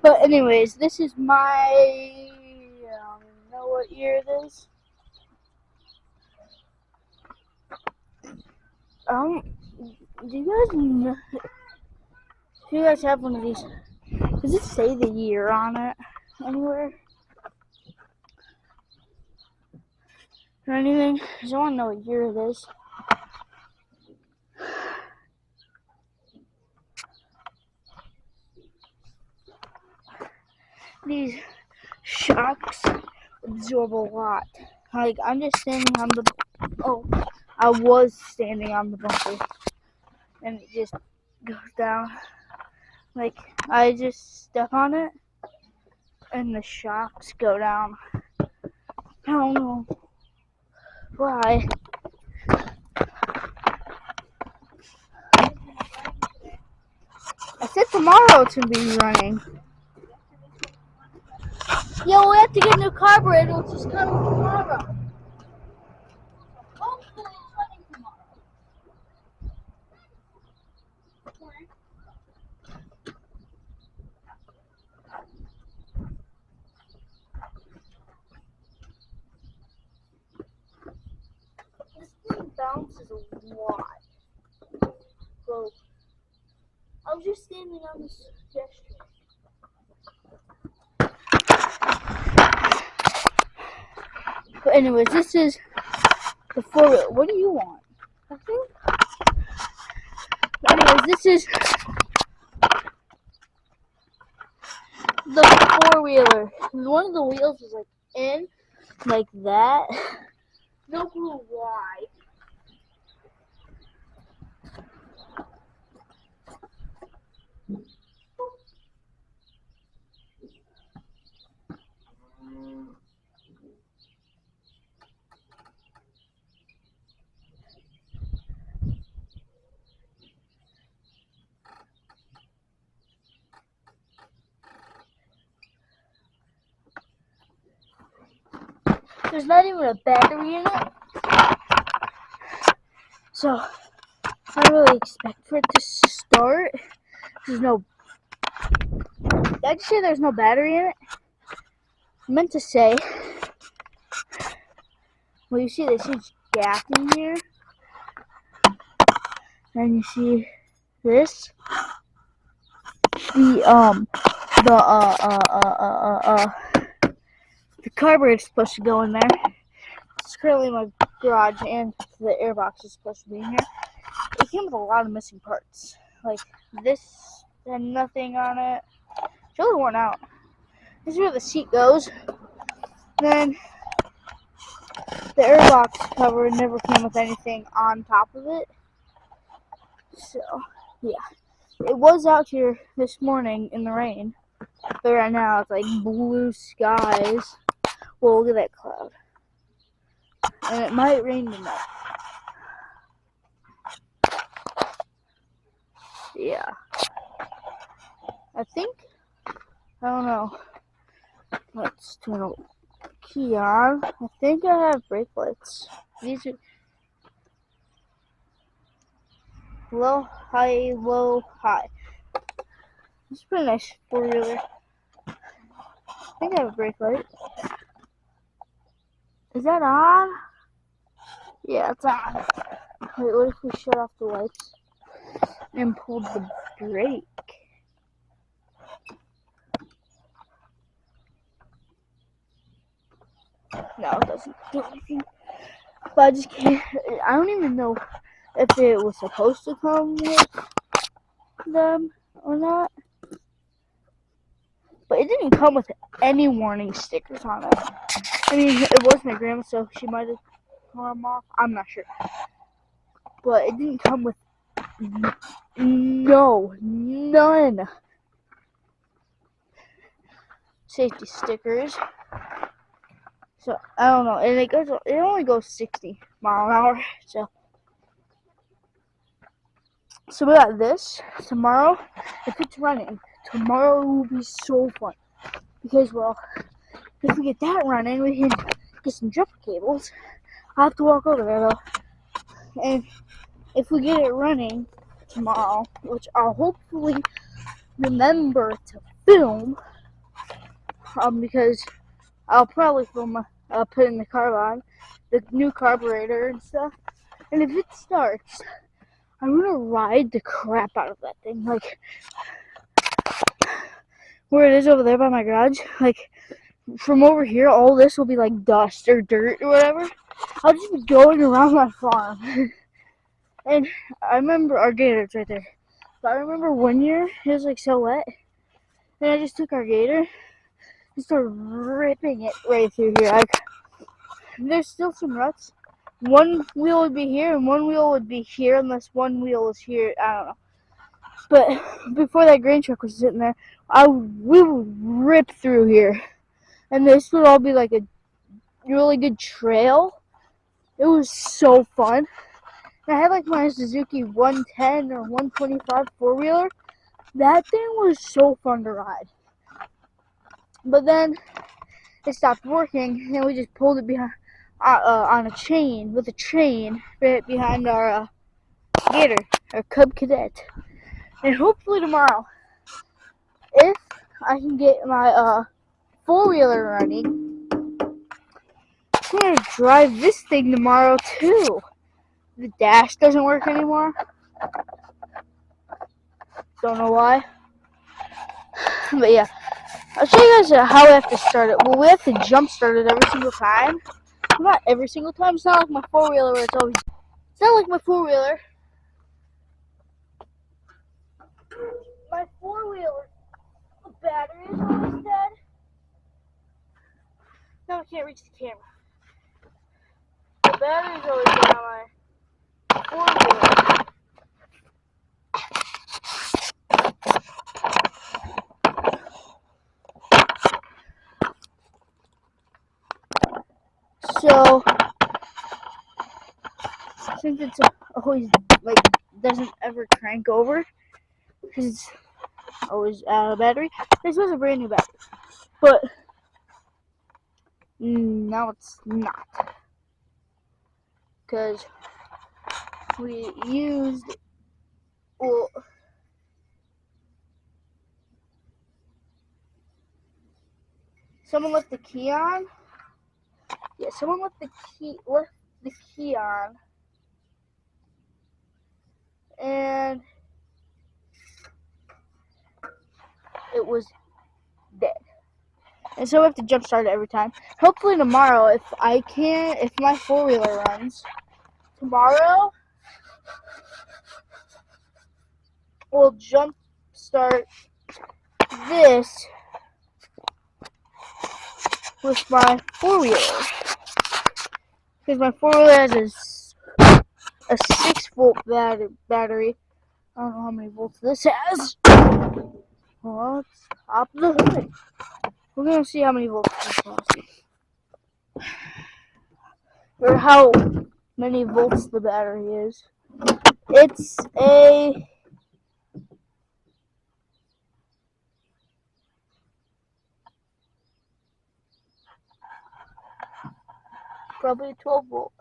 But anyways, this is my, I don't even know what year it is. Do you guys know, do you guys have one of these? Does it say the year on it anywhere? Or anything? Because I want to know what year it is. These shocks absorb a lot. Like, I'm just standing on the, I was standing on the bumper. And it just goes down. Like, I just step on it. And the shocks go down. I don't know why. I said tomorrow it's going to be running. Yo, we have to get a new carburetor, which is coming tomorrow. Hopefully it's running tomorrow. This thing bounces a lot. So, I was just standing on this gesture. But anyways, this is the 4-wheel. What do you want? Nothing? But anyways, this is the 4-wheeler. One of the wheels is like in, like that. No clue why. There's not even a battery in it. So, I don't really expect for it to start. There's no. Did I just say there's no battery in it? I meant to say. Well, you see this huge gap in here. And you see this. The carburetor is supposed to go in there. It's currently in my garage, and the airbox is supposed to be in here. It came with a lot of missing parts. Like this had nothing on it. It's really worn out. This is where the seat goes. Then the airbox cover never came with anything on top of it. So, yeah. It was out here this morning in the rain. But right now it's like blue skies. Well, look at that cloud. And it might rain tonight. Yeah. I think, I don't know. Let's turn the key on. I think I have brake lights. These are low, high, low, high. This is a pretty nice 4-wheeler. I think I have a brake light. Is that on? Yeah, it's on. Wait, what if we shut off the lights and pulled the brake? No, it doesn't do anything. But I just can't. I don't even know if it was supposed to come with them or not. But it didn't come with any warning stickers on it. I mean, it was my grandma, so she might have torn them off. I'm not sure. But it didn't come with none safety stickers. So I don't know, and it only goes 60 mile an hour. So we got this tomorrow. If it's running, tomorrow will be so fun because, well, if we get that running, we can get some jumper cables. I have to walk over there though, and if we get it running tomorrow, which I'll hopefully remember to film, because I'll probably film putting the carb on, the new carburetor and stuff. And if it starts, I'm gonna ride the crap out of that thing. Like where it is over there by my garage, like from over here, all this will be like dust or dirt or whatever. I'll just be going around my farm. And I remember our gator's right there. But I remember one year it was like so wet, and I just took our gator and started ripping it right through here. Like there's still some ruts. One wheel would be here and one wheel would be here, unless one wheel was here. I don't know. But before that grain truck was sitting there, we would rip through here, and this would all be like a really good trail. It was so fun. And I had like my Suzuki 110 or 125 four-wheeler. That thing was so fun to ride. But then it stopped working, and we just pulled it behind on a chain, with a chain right behind our gator, our Cub Cadet. And hopefully tomorrow, if I can get my four-wheeler running, I'm gonna drive this thing tomorrow too. The dash doesn't work anymore. Don't know why. But yeah, I'll show you guys how we have to start it. Well, we have to jump start it every single time. Not every single time. It's not like my four-wheeler where it's always... It's not like my four-wheeler. My four-wheeler, the battery is always dead. No, I can't reach the camera. The battery is always dead on my four-wheeler. So, since it's always, like, doesn't ever crank over, because it's always out of battery, this was a brand new battery. But, now it's not. Because we used, well, someone left the key on. Yeah, someone left the key on, and it was dead. And so we have to jump start it every time. Hopefully tomorrow, if my four-wheeler runs, tomorrow we'll jump start this with my four-wheeler. Because my four-wheeler has a 6-volt battery. I don't know how many volts this has. Well, let's pop the hood. We're going to see how many volts this has. Or how many volts the battery is. It's a... probably a 12-volt.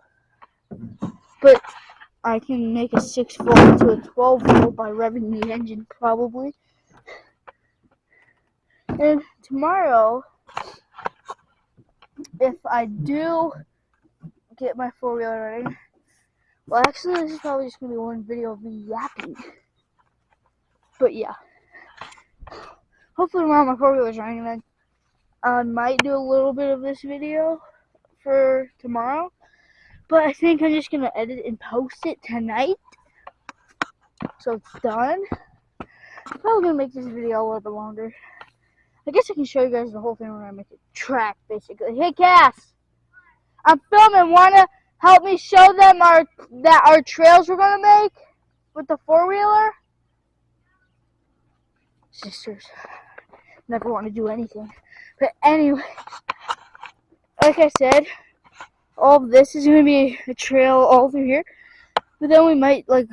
But I can make a 6-volt to a 12-volt by revving the engine, probably. And tomorrow, if I do get my four-wheeler running, well, actually, this is probably just going to be one video of me yapping. But yeah. Hopefully tomorrow my four-wheeler's running, and then I might do a little bit of this video for tomorrow. But I think I'm just going to edit and post it tonight. So it's done. I'm probably going to make this video a little bit longer. I guess I can show you guys the whole thing when I make a track, basically. Hey, Cass! I'm filming. Wanna help me show them our trails we're gonna make with the four-wheeler? Sisters never want to do anything. But anyway, like I said, all of this is gonna be a trail all through here. But then we might like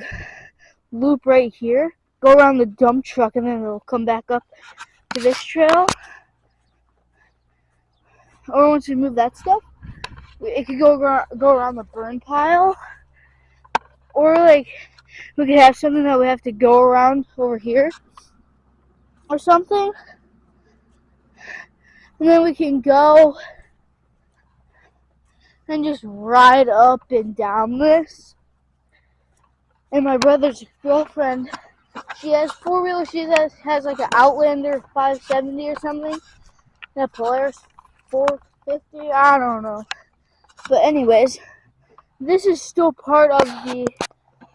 loop right here, go around the dump truck, and then it'll come back up to this trail. Or once we move that stuff, it could go around the burn pile, or like we could have something that we have to go around over here or something. And then we can go and just ride up and down this. And my brother's girlfriend, she has four-wheeler. She has like an Outlander 570 or something. That Polaris 450, I don't know. But anyways, this is still part of the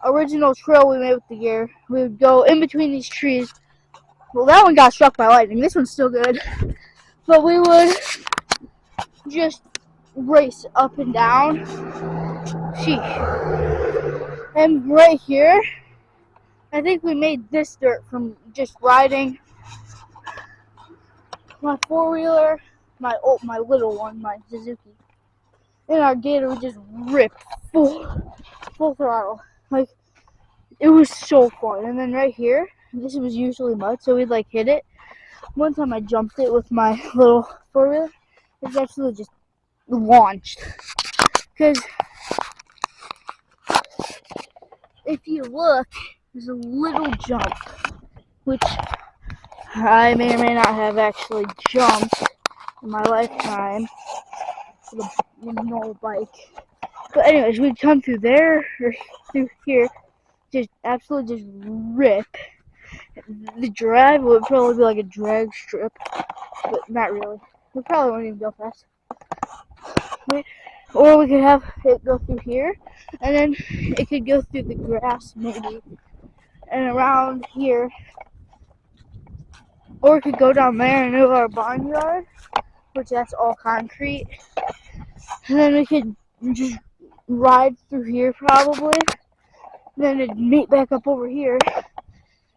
original trail we made with the gear. We would go in between these trees. Well, that one got struck by lightning. This one's still good. But we would just race up and down. Sheesh. And right here, I think we made this dirt from just riding my four-wheeler, my little one, my Suzuki. And our gator would just rip full throttle. Like, it was so fun. And then right here, this was usually mud, so we'd like hit it. One time I jumped it with my little four-wheeler. It's actually just launched. Because if you look, there's a little jump, which I may or may not have actually jumped in my lifetime with a normal bike. But anyways, we'd come through there or through here, just absolutely just rip. The drive would probably be like a drag strip, but not really. We probably won't even go fast. Or we could have it go through here, and then it could go through the grass maybe, and around here. Or we could go down there and into our barnyard, which that's all concrete. And then we could just ride through here probably. And then it'd meet back up over here.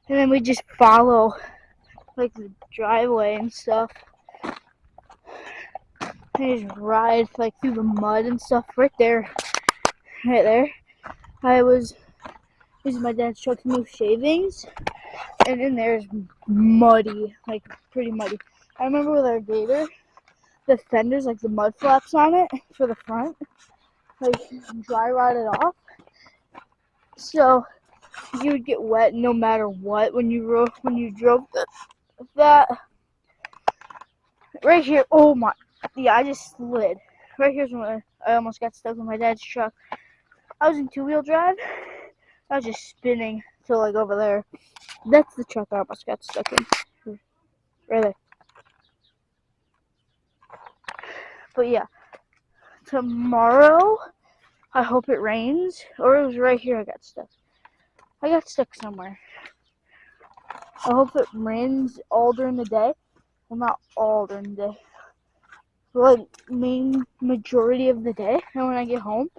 And then we just follow like the driveway and stuff. And just ride like through the mud and stuff right there. Right there. I was using my dad's truck to move shavings. And in there is muddy, like pretty muddy. I remember with our gator, the fenders, like the mud flaps on it for the front, like dry rotted off. So you would get wet no matter what when you drove that. Right here, oh my, yeah, I just slid. Right here's when I almost got stuck with my dad's truck. I was in two-wheel drive. I was just spinning till like over there. That's the truck I almost got stuck in. Right there. But yeah, tomorrow, I hope it rains. Or it was right here I got stuck. I got stuck somewhere. I hope it rains all during the day. Well, not all during the day. But like, main majority of the day. And when I get home,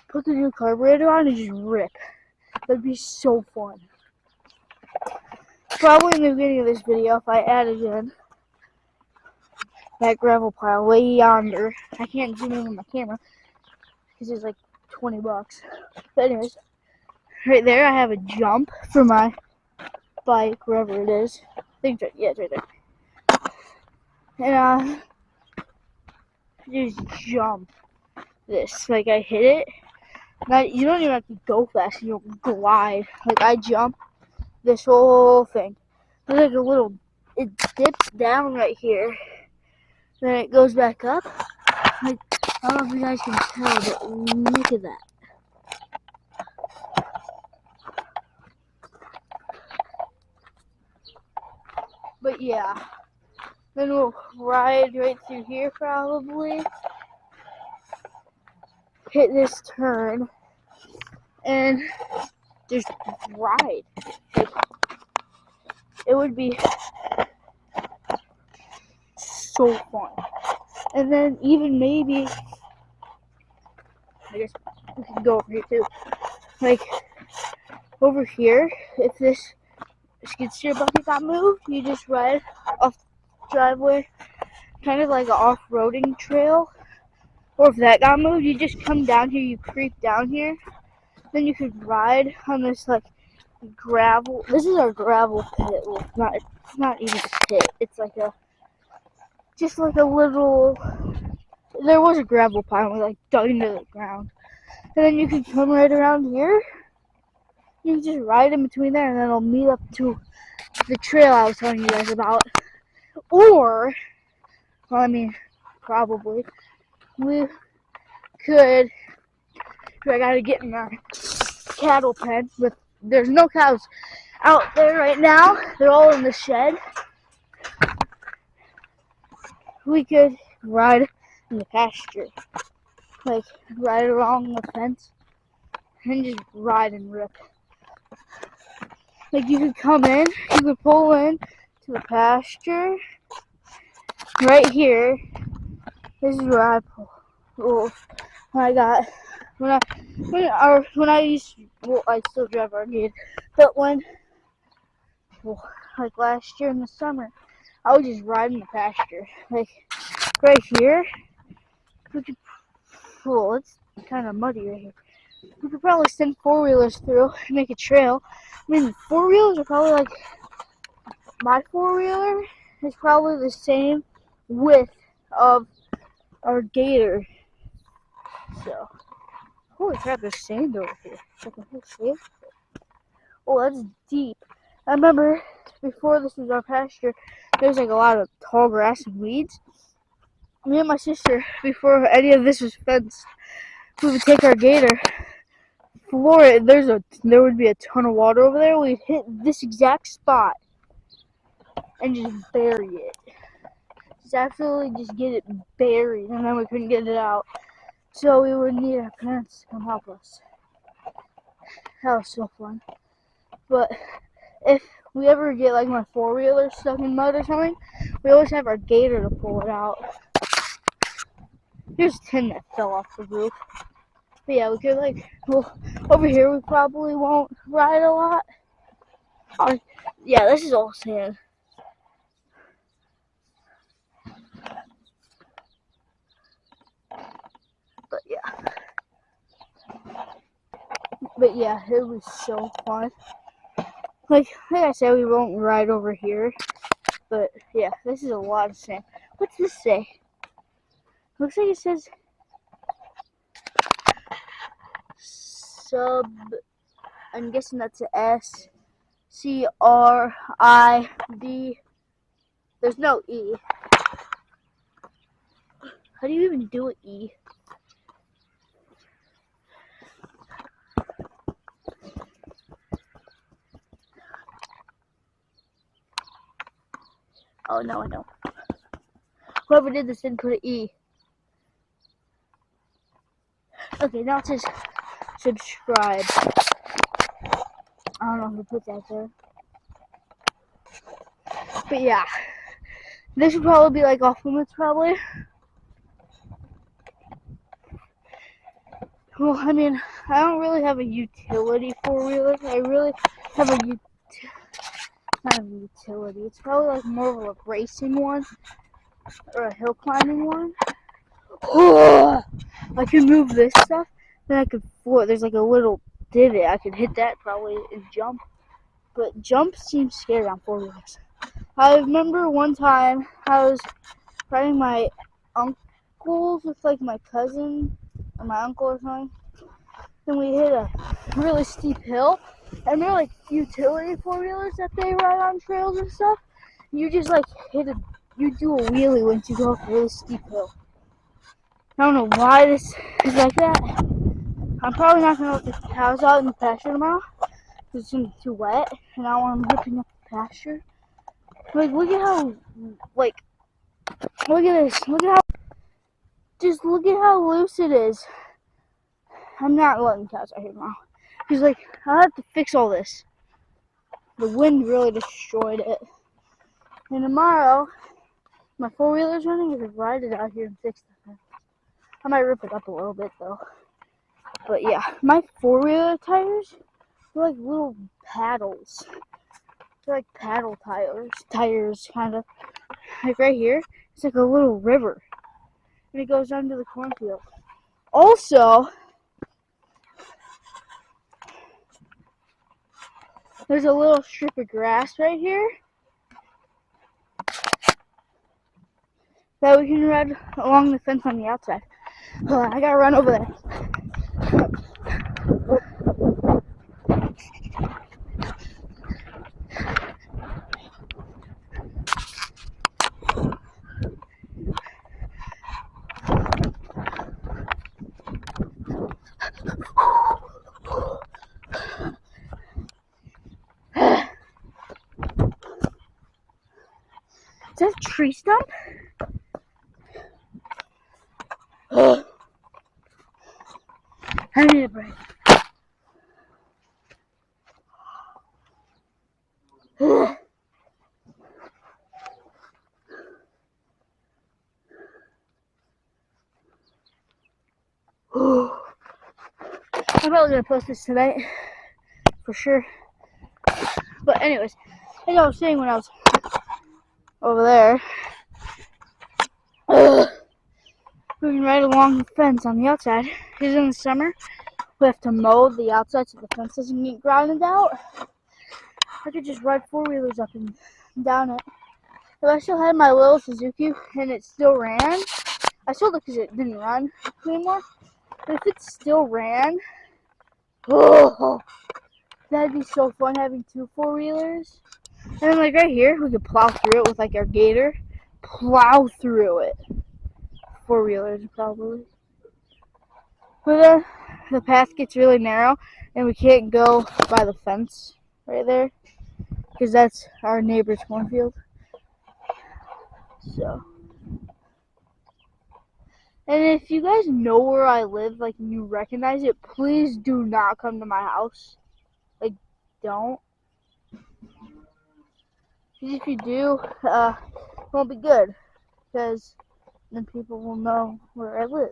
put the new carburetor on and just rip. That'd be so fun. Probably in the beginning of this video, if I added in that gravel pile way yonder. I can't zoom in with my camera because it's like $20. But anyways, right there I have a jump for my bike, wherever it is. I think it's right, yeah, it's right there. And just jump this. Like I hit it. Now you don't even have to go fast. You glide. Like I jump this whole thing. There's like a little. It dips down right here. Then it goes back up. Like, I don't know if you guys can tell, but look at that. But yeah, then we'll ride right through here probably. Hit this turn and just ride. It would be so fun. And then even maybe, I guess we can go over here too. Like over here, if this skid steer bucket got moved, you just ride off the driveway, kind of like an off-roading trail. Or if that got moved, you just come down here, you creep down here, then you could ride on this like gravel. This is our gravel pit. Well, it's not even a pit. It's like just like a little. There was a gravel pile we like dug into the ground, and then you could come right around here. You can just ride in between there, and then it'll meet up to the trail I was telling you guys about. Or Well, I mean, probably. We could. I gotta get in our cattle pen, but there's no cows out there right now. They're all in the shed. We could ride in the pasture, like ride along the fence and just ride and rip. Like you could come in, you could pull in to the pasture right here. This is where I pull. Well, when I used to, well, I still drive Arcade, but like last year in the summer, I would just ride in the pasture, like right here. Well, it's kind of muddy right here. We could probably send four-wheelers through and make a trail. I mean, four-wheelers are probably like, my four-wheeler is probably the same width of our gator. So, holy crap, there's sand over here. Like a whole sand. Oh, that's deep. I remember before this was our pasture, there was like a lot of tall grass and weeds. Me and my sister, before any of this was fenced, we would take our gator, floor it. There would be a ton of water over there. We'd hit this exact spot and just bury it. Just absolutely just get it buried, and then we couldn't get it out. So we would need our parents to come help us. That was so fun. But if we ever get like my four-wheeler stuck in mud or something, we always have our gator to pull it out. Here's a tin that fell off the roof. But yeah, we could over here we probably won't ride a lot. Yeah, this is all sand. But yeah, it was so fun. Like I said, we won't ride over here. But yeah, this is a lot of sand. What's this say? Looks like it says sub. I'm guessing that's a SCRID. There's no E. How do you even do an E? Oh, no, I know. Whoever did this didn't put an E. Okay, now it says subscribe. I don't know who put that there. But yeah, this would probably be like off limits, probably. Well, I mean, I don't really have a utility four-wheeler. I really have a kind of utility. It's probably like more of a racing one or a hill climbing one. Oh, I can move this stuff. Then I could floor. There's like a little divot. I could hit that probably and jump. But jump seems scary on four-wheelers. I remember one time I was riding my uncles with like my cousin or my uncle or something. Then we hit a really steep hill. And they're like utility four-wheelers that they ride on trails and stuff. You just like you do a wheelie once you go up a really steep hill. I don't know why this is like that. I'm probably not going to let the cows out in the pasture tomorrow because it's going to be too wet and I want them ripping up the pasture. Like, look at how, look at this. Look at how loose it is. I'm not letting cows out here tomorrow. Because, like, I'll have to fix all this. The wind really destroyed it. And tomorrow, my four-wheeler's running, I could ride it out here and fix it. I might rip it up a little bit, though. But, yeah, my four-wheeler tires are like little paddles. They're like paddle tires, kind of. Like right here, it's like a little river. And it goes down to the cornfield. Also, there's a little strip of grass right here that we can ride along the fence on the outside. Hold on, I gotta run over there. that a tree stump? I need a break. I'm probably gonna post this tonight for sure. But anyways, as I was saying when I was over there, moving right along the fence on the outside, because in the summer we have to mow the outside so the fence doesn't get grounded out. I could just ride 4-wheelers up and down it. If I still had my little Suzuki and it still ran, I sold it because it didn't run anymore. But if it still ran, oh, that'd be so fun having 2 4-wheelers. And then like right here, we could plow through it with like our gator. Plow through it. 4-wheelers probably. But then the path gets really narrow and we can't go by the fence right there because that's our neighbor's cornfield. So, and if you guys know where I live, like you recognize it, please do not come to my house. Like, don't. Because if you do, it won't be good. Because then people will know where I live.